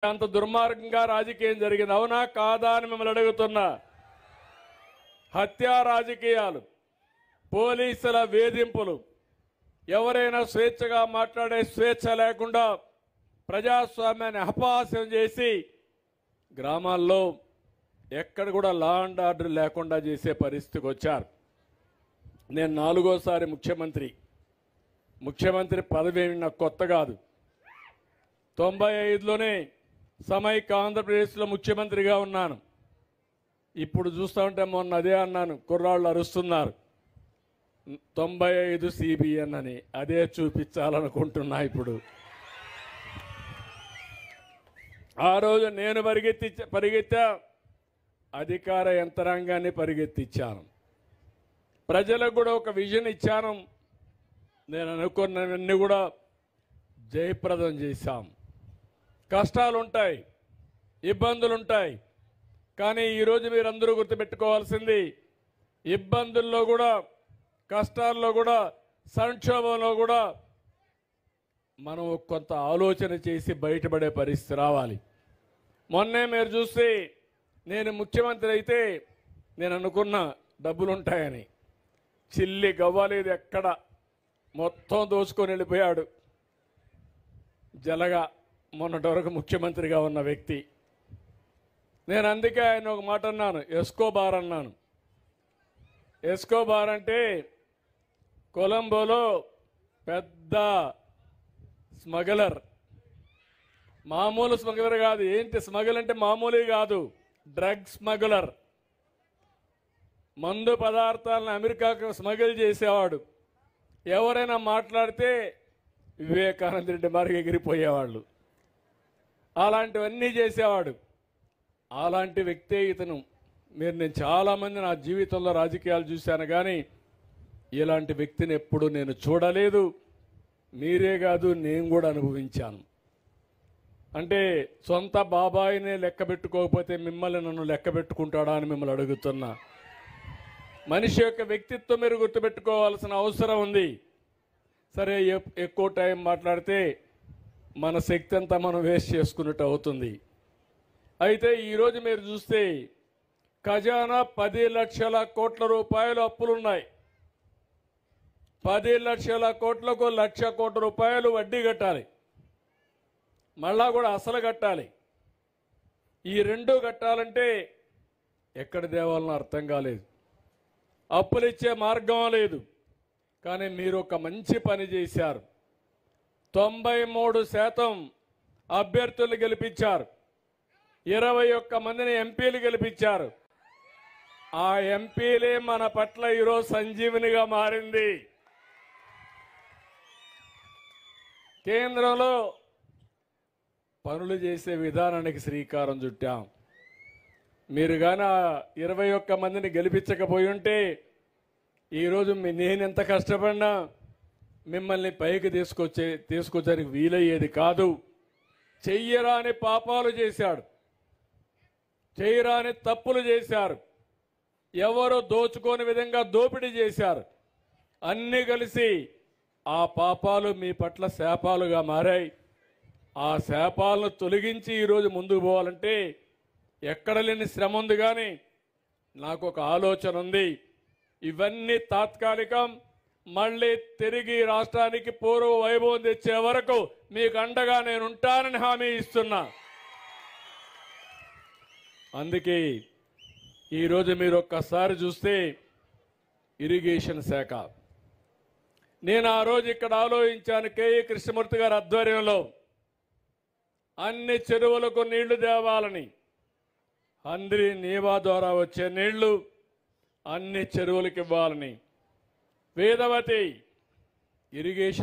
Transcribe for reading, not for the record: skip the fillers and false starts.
అంత దుర్మార్గంగా రాజకీయం జరిగింది. అవునా కాదా అని మిమ్మల్ని అడుగుతున్నా. హత్యా రాజకీయాలు, పోలీసుల వేధింపులు, ఎవరైనా స్వేచ్ఛగా మాట్లాడే స్వేచ్ఛ లేకుండా ప్రజాస్వామ్యాన్ని అపహాస్యం చేసి గ్రామాల్లో ఎక్కడ కూడా లా అండ్ ఆర్డర్ లేకుండా చేసే పరిస్థితికి వచ్చారు. నేను 4వ సారి ముఖ్యమంత్రి పదవి నాకు కొత్త కాదు. 95లోనే సమైక్య ఆంధ్రప్రదేశ్లో ముఖ్యమంత్రిగా ఉన్నాను. ఇప్పుడు చూస్తూ ఉంటే మొన్న అదే అన్నాను, కుర్రాళ్ళు అరుస్తున్నారు 95 CBN అని. అదే చూపించాలనుకుంటున్నా ఇప్పుడు. ఆ రోజు నేను పరిగెత్తా, అధికార యంత్రాంగాన్ని పరిగెత్తించాను. ప్రజలకు కూడా ఒక విజన్ ఇచ్చాను. నేను అనుకున్నవన్నీ కూడా జయప్రదం చేశాం. కష్టాలు ఉంటాయి, ఇబ్బందులు ఉంటాయి, కానీ ఈరోజు మీరందరూ గుర్తుపెట్టుకోవాల్సింది, ఇబ్బందుల్లో కూడా, కష్టాల్లో కూడా, సంక్షోభంలో కూడా మనం కొంత ఆలోచన చేసి బయటపడే పరిస్థితి రావాలి. మొన్నే మీరు చూస్తే నేను ముఖ్యమంత్రి అయితే నేను అనుకున్న డబ్బులు ఉంటాయని, చిల్లి గవ్వలేదు, ఎక్కడ మొత్తం దోచుకొని వెళ్ళిపోయాడు జలగా. మొన్నటి వరకు ముఖ్యమంత్రిగా ఉన్న వ్యక్తి. నేను అందుకే ఆయన ఒక మాట అన్నాను, ఎస్కోబార్ అన్నాను. ఎస్కోబార్ అంటే కొలంబోలో పెద్ద స్మగ్లర్. మామూలు స్మగ్లర్ కాదు. ఏంటి స్మగుల్ అంటే? మామూలు కాదు, డ్రగ్ స్మగ్లర్. మందు పదార్థాలను అమెరికాకు స్మగిల్ చేసేవాడు. ఎవరైనా మాట్లాడితే వివేకానంద రెడ్డి మార్గ ఎగిరిపోయేవాళ్ళు. అలాంటివన్నీ చేసేవాడు. అలాంటి వ్యక్తే ఇతను. నేను చాలామంది నా జీవితంలో రాజకీయాలు చూశాను, కానీ ఇలాంటి వ్యక్తిని ఎప్పుడు నేను చూడలేదు. మీరే కాదు, నేను కూడా అనుభవించాను. అంటే సొంత బాబాయినే లెక్క పెట్టుకోకపోతే మిమ్మల్ని నన్ను లెక్క పెట్టుకుంటాడా అని మిమ్మల్ని అడుగుతున్నా. మనిషి యొక్క వ్యక్తిత్వం మీరు గుర్తుపెట్టుకోవాల్సిన అవసరం ఉంది. సరే, ఎక్కువ టైం మాట్లాడితే మన శక్తి అంతా మనం వేస్ట్ చేసుకున్నట్టు అవుతుంది. అయితే ఈరోజు మీరు చూస్తే ఖజానా 10 లక్షల కోట్ల రూపాయలు అప్పులున్నాయి. 10 లక్షల కోట్లకు 1,00,000 కోట్ల రూపాయలు వడ్డీ కట్టాలి, మళ్ళా కూడా అసలు కట్టాలి. ఈ రెండు కట్టాలంటే ఎక్కడ దేవాలనో అర్థం కాలేదు. అప్పులు ఇచ్చే మార్గం లేదు. కానీ మీరు ఒక మంచి పని చేశారు. 93% అభ్యర్థులు గెలిపించారు. 21 మందిని ఎంపీలు గెలిపించారు. ఆ ఎంపీలే మన పట్ల ఈరోజు సంజీవనిగా మారింది. కేంద్రంలో పనులు చేసే విధానానికి శ్రీకారం చుట్టాం. మీరు కానీ 21 మందిని గెలిపించకపోయి ఉంటే ఈరోజు నేను ఎంత కష్టపడినా మిమ్మల్ని పైకి తీసుకొచ్చడానికి వీలయ్యేది కాదు. చెయ్యరాని పాపాలు చేశాడు, చేయరాని తప్పులు చేశారు, ఎవరు దోచుకోని విధంగా దోపిడీ చేశారు. అన్నీ కలిసి ఆ పాపాలు మీ పట్ల శాపాలుగా మారాయి. ఆ శాపాలను తొలగించి ఈరోజు ముందుకు పోవాలంటే ఎక్కడ లేని శ్రమ ఉంది. కానీ నాకు ఒక ఆలోచన ఉంది. ఇవన్నీ తాత్కాలికం. మళ్ళీ తిరిగి రాష్ట్రానికి పూర్వ వైభవం తెచ్చే వరకు మీకు అండగా నేను ఉంటానని హామీ ఇస్తున్నా. అందుకే ఈరోజు మీరు ఒక్కసారి చూస్తే ఇరిగేషన్ శాఖ, నేను ఆ రోజు ఇక్కడ ఆలోచించాను. కేఈ కృష్ణమూర్తి గారి ఆధ్వర్యంలో అన్ని చెరువులకు నీళ్లు తేవాలని, హంద్రి నీవా ద్వారా వచ్చే నీళ్లు అన్ని చెరువులకు ఇవ్వాలని, వేదవతి ఇరిగేషన్